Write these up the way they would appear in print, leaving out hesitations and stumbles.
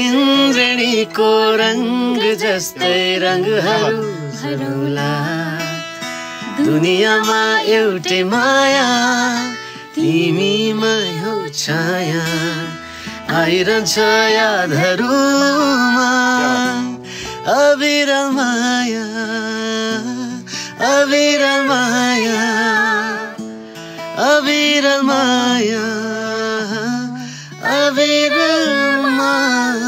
इन्द्रणीको रंग जस्तै रंगहरू हरौला दुनियाँमा एउटै माया तिमीमा हो छाया आइरहन्छ यादहरूमा अविरल माया अविरल माया अविरल माया अविरल माया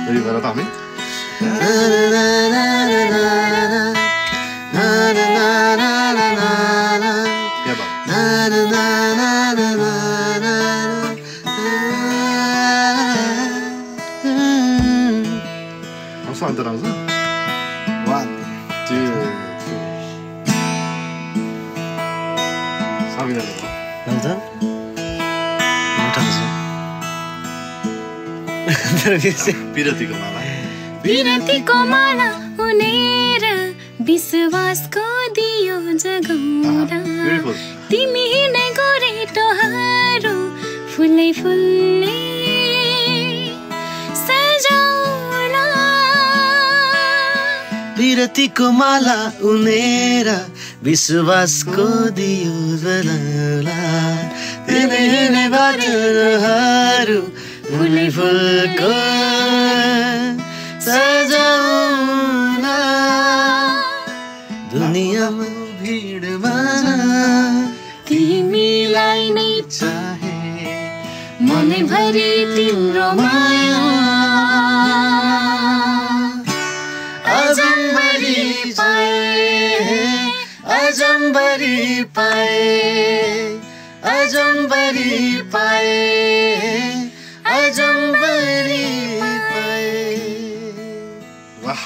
Ready para Tommy? How sound does it? 1, 2, 3. Sabi na lang. Nanda? Piratiko mala. Piratiko mala uner विश्वासको दियो जगाउँदा तिमी नै गोरेटो हारो फुलै फुलै सजाउला पिरतीको माला उनेर विश्वासको दियो जलाउला तिमी नै बाटो हारो फुलै फुलको सजाउला दुनियाँमा भिडमा तिमीलाई नै चाहे मनैभरि तिम्रो माया अजम्बरी पाए अजम्बरी पाए अजम्बरी पाए अजम्बरी पाए वाह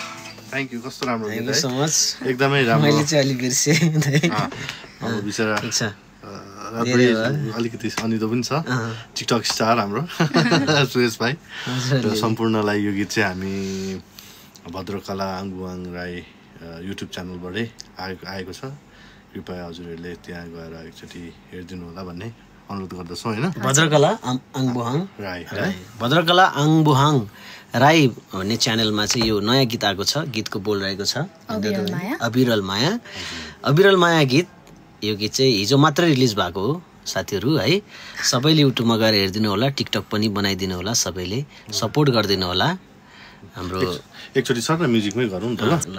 थ्यांक यू कस्तो राम्रो गीत है सो मच एकदमै राम्रो मैले चाहिँ अलि बिर्से अब बिचरा ठीक छ अलिकति अनितो पनि छ टिकटक स्टार हाम्रो सुरेश भाइ र सम्पूर्णलाई यो गीत चाहिँ हामी भद्रकला आङबुहाङ राई युट्युब च्यानलबाटै आएको छ कृपया हजुरहरूले त्यहाँ गएर एकचोटि हेरिदिनु होला भन्ने अनुरोध गर्दछौँ होइन भद्रकला आङबुहाङ राई भद्रकला आङबुहाङ राई भन्ने च्यानलमा चाहिँ यो नयाँ गीत आएको छ गीतको बोल रहेको छ अविरल माया अविरल माया गीत यो गीत चाहिँ हिजो मात्रै रिलिज भएको हो साथीहरू है सबैले युट्युबमा गएर हेरिदिनु होला टिकटक पनि बनाइदिनु होला सबैले सपोर्ट गरिदिनु होला हाम्रो एकचोटि सर म्युजिकमै गरौँ न त ल